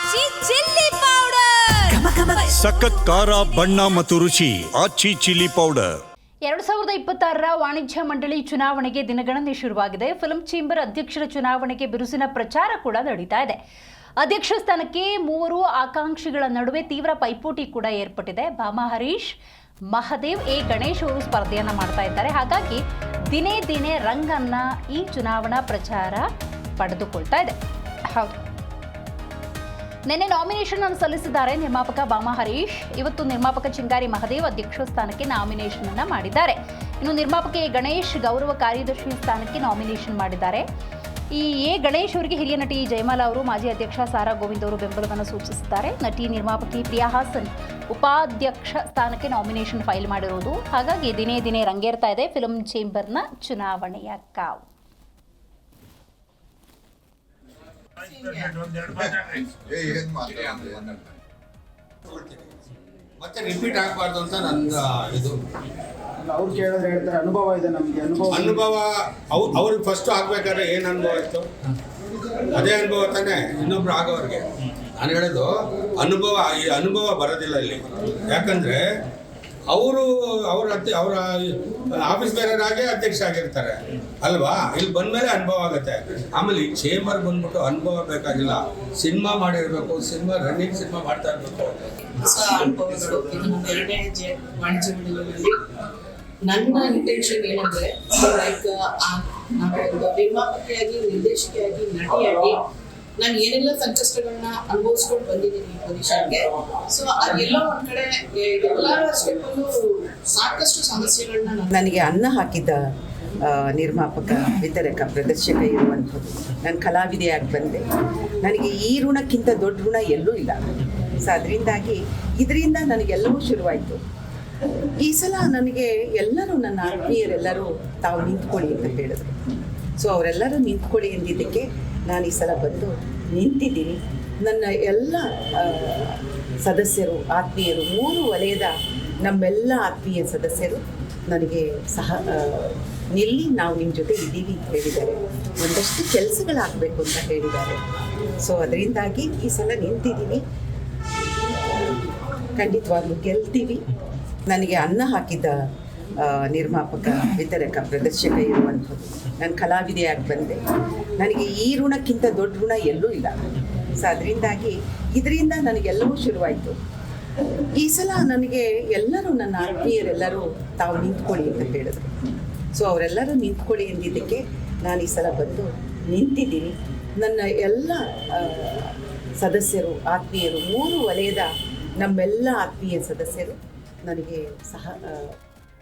ಆಚಿ chilli powder ಸಖತ್ ಖಾರ ಬಣ್ಣ ಮತ್ತು ರುಚಿ ಆಚಿ ಚಿಲ್ಲಿ ಪೌಡರ್ 2026ರ ವಾಣಿಜ್ಯ ಮಂಡಳಿ ಚುನಾವಣೆಗೆ ದಿನಗಣನೆ ಶುರುವಾಗಿದೆ. ಫಿಲ್ಮ್ ಚೇಂಬರ್ ಅಧ್ಯಕ್ಷರ ಚುನಾವಣೆಗೆ ಬಿರುಸಿನ ಪ್ರಚಾರ ಕೂಡ ನಡೀತಾ ಇದೆ. ಅಧ್ಯಕ್ಷ ಸ್ಥಾನಕ್ಕೆ ಮೂವರು ಆಕಾಂಕ್ಷಿಗಳ ನಡುವೆ ತೀವ್ರ ಪೈಪೋಟಿ ಕೂಡ ಏರ್ಪಟ್ಟಿದೆ. ಭಾಮಾ ಹರೀಶ್, ಮಹದೇವ್, ಎ ಗಣೇಶ್ ಅವರು ಸ್ಪರ್ಧೆಯನ್ನ ಮಾಡ್ತಾ ಇದ್ದಾರೆ. ಹಾಗಾಗಿ ದಿನೇ ದಿನೇ ರಂಗನ್ನ ಈ ಚುನಾವಣಾ ಪ್ರಚಾರ ಪಡೆದುಕೊಳ್ತಾ ಇದೆ. ಹೌದು, ನಿನ್ನೆ ನಾಮಿನೇಷನ್ ಅನ್ನು ಸಲ್ಲಿಸಿದ್ದಾರೆ ನಿರ್ಮಾಪಕ ಭಾಮಾ ಹರೀಶ್. ಇವತ್ತು ನಿರ್ಮಾಪಕ ಚಿಂಗಾರಿ ಮಹದೇವ್ ಅಧ್ಯಕ್ಷ ಸ್ಥಾನಕ್ಕೆ ನಾಮಿನೇಷನ್ ಅನ್ನ ಮಾಡಿದ್ದಾರೆ. ಇನ್ನು ನಿರ್ಮಾಪಕ ಎ ಗಣೇಶ್ ಗೌರವ ಕಾರ್ಯದರ್ಶಿ ಸ್ಥಾನಕ್ಕೆ ನಾಮಿನೇಷನ್ ಮಾಡಿದ್ದಾರೆ. ಈ ಎ ಗಣೇಶ್ ಅವರಿಗೆ ಹಿರಿಯ ನಟಿ ಜಯಮಾಲಾ ಅವರು, ಮಾಜಿ ಅಧ್ಯಕ್ಷ ಸಾರಾ ಗೋವಿಂದ್ ಅವರು ಬೆಂಬಲವನ್ನು ಸೂಚಿಸಿದ್ದಾರೆ. ನಟಿ ನಿರ್ಮಾಪಕಿ ಪ್ರಿಯಾ ಹಾಸನ್ ಉಪಾಧ್ಯಕ್ಷ ಸ್ಥಾನಕ್ಕೆ ನಾಮಿನೇಷನ್ ಫೈಲ್ ಮಾಡಿರುವುದು. ಹಾಗಾಗಿ ದಿನೇ ದಿನೇ ರಂಗೇರ್ತಾ ಇದೆ ಫಿಲ್ಮ್ ಚೇಂಬರ್ನ ಚುನಾವಣೆಯ ಕಾವು. ಮತ್ತೆ ರಿಪೀಟ್ ಆಗಬಾರ್ದು ಅಂತ ನನ್ನ ಇದು. ಅವ್ರು ಕೇಳಿದ್ರೆ ಹೇಳ್ತಾರೆ ಅನುಭವ ಇದೆ ನಮಗೆ. ಅನುಭವ ಅವ್ರಿಗೆ ಫಸ್ಟ್ ಆಗ್ಬೇಕಾದ್ರೆ ಏನು ಅನುಭವ ಇತ್ತು, ಅದೇ ಅನುಭವ ತಾನೇ ಇನ್ನೊಬ್ರು ಆಗೋವ್ರಿಗೆ. ನಾನು ಹೇಳೋದು ಈ ಅನುಭವ ಬರೋದಿಲ್ಲ ಇಲ್ಲಿ. ಯಾಕಂದ್ರೆ ಅವರ ಆಫೀಸ್ ಬೇರೆಯವರಾಗೆ ಅಧ್ಯಕ್ಷ ಆಗಿರ್ತಾರೆ ಅಲ್ವಾ. ಇಲ್ಲಿ ಬಂದ್ಮೇಲೆ ಅನುಭವ ಆಗುತ್ತೆ. ಆಮೇಲೆ ಈ ಚೇಂಬರ್ ಬಂದ್ಬಿಟ್ಟು ಅನುಭವ ಬೇಕಾಗಿಲ್ಲ, ಸಿನಿಮಾ ಮಾಡಿರ್ಬೇಕು, ರನ್ನಿಂಗ್ ಸಿನಿಮಾ ಮಾಡ್ತಾ ಇರ್ಬೇಕು. ಎರಡನೇ ಹೆಜ್ಜೆ ವಾಣಿಜ್ಯ ಮಂಡಳಿಯಲ್ಲಿ ನನ್ನ ಇಂಟೆನ್ಷನ್ ಏನಂದ್ರೆ, ಲೈಕ್ ನಾನು ನಿರ್ಮಾಪಕಿಯಾಗಿ, ನಿರ್ದೇಶಕಿಯಾಗಿ, ನಟಿಯಾಗಿ ನಾನು ಏನೆಲ್ಲ ಸಂಕಷ್ಟಗಳನ್ನ ಅನುಭವಿಸ್ಕೊಂಡು ಬಂದಿದ್ದೀನಿ ಈ ಪೊಸಿಷನ್ಗೆ. ಸೊ ಅದೆಲ್ಲ ಒಂದ್ ಕಡೆ ಎಲ್ಲ ಸ್ಟೆಪ್ಪಲ್ಲೂ ಸಾಕಷ್ಟು ಸಮಸ್ಯೆಗಳನ್ನ ನನಗೆ ಅನ್ನ ಹಾಕಿದ್ದ ನಿರ್ಮಾಪಕ, ವಿತರಕ, ಪ್ರದರ್ಶಕ ಇರುವಂಥದ್ದು. ನಾನು ಕಲಾವಿದೆಯಾಗಿ ಬಂದೆ. ನನಗೆ ಈ ಋಣಕ್ಕಿಂತ ದೊಡ್ಡ ಋಣ ಎಲ್ಲೂ ಇಲ್ಲ. ಸೊ ಇದರಿಂದ ನನಗೆಲ್ಲವೂ ಶುರುವಾಯಿತು. ಈ ಸಲ ನನಗೆ ಎಲ್ಲರೂ, ನನ್ನ ಆತ್ಮೀಯರೆಲ್ಲರೂ ತಾವು ನಿಂತ್ಕೊಳ್ಳಿ ಅಂತ ಹೇಳಿದ್ರು. ಸೊ ಅವರೆಲ್ಲರೂ ನಿಂತ್ಕೊಳ್ಳಿ ಎಂದಿದ್ದಕ್ಕೆ ನಾನು ಈ ಸಲ ಬಂದು ನಿಂತಿದ್ದೀನಿ. ನನ್ನ ಎಲ್ಲ ಸದಸ್ಯರು, ಆತ್ಮೀಯರು, 3 ವಲಯದ ನಮ್ಮೆಲ್ಲ ಆತ್ಮೀಯ ಸದಸ್ಯರು ನನಗೆ ನಿಲ್ಲಿ, ನಾವು ನಿಮ್ಮ ಜೊತೆ ಇದ್ದೀವಿ ಅಂತ ಹೇಳಿದ್ದಾರೆ. ಒಂದಷ್ಟು ಕೆಲಸಗಳಾಗಬೇಕು ಅಂತ ಹೇಳಿದ್ದಾರೆ. ಸೊ ಅದರಿಂದಾಗಿ ಈ ಸಲ ನಿಂತಿದ್ದೀನಿ. ಖಂಡಿತವಾಗ್ಲೂ ಗೆಲ್ತೀವಿ. ನನಗೆ ಅನ್ನ ಹಾಕಿದ್ದ ನಿರ್ಮಾಪಕ, ವಿತರಕ, ಪ್ರದರ್ಶಕ ಇರುವಂಥದ್ದು. ನಾನು ಕಲಾವಿದೆಯಾಗಿ ಬಂದೆ. ನನಗೆ ಈ ಋಣಕ್ಕಿಂತ ದೊಡ್ಡ ಋಣ ಎಲ್ಲೂ ಇಲ್ಲ. ಸೊ ಇದರಿಂದ ನನಗೆಲ್ಲವೂ ಶುರುವಾಯಿತು. ಈ ಸಲ ನನಗೆ ಎಲ್ಲರೂ, ನನ್ನ ಆತ್ಮೀಯರೆಲ್ಲರೂ ತಾವು ನಿಂತ್ಕೊಳ್ಳಿ ಅಂತ ಹೇಳಿದ್ರು. ಸೊ ಅವರೆಲ್ಲರೂ ನಿಂತ್ಕೊಳ್ಳಿ ಎಂದಿದ್ದಕ್ಕೆ ನಾನು ಈ ಸಲ ಬಂದು ನಿಂತಿದ್ದೀನಿ. ನನ್ನ ಎಲ್ಲ ಸದಸ್ಯರು, ಆತ್ಮೀಯರು, 3 ವಲಯದ ನಮ್ಮೆಲ್ಲ ಆತ್ಮೀಯ ಸದಸ್ಯರು ನನಗೆ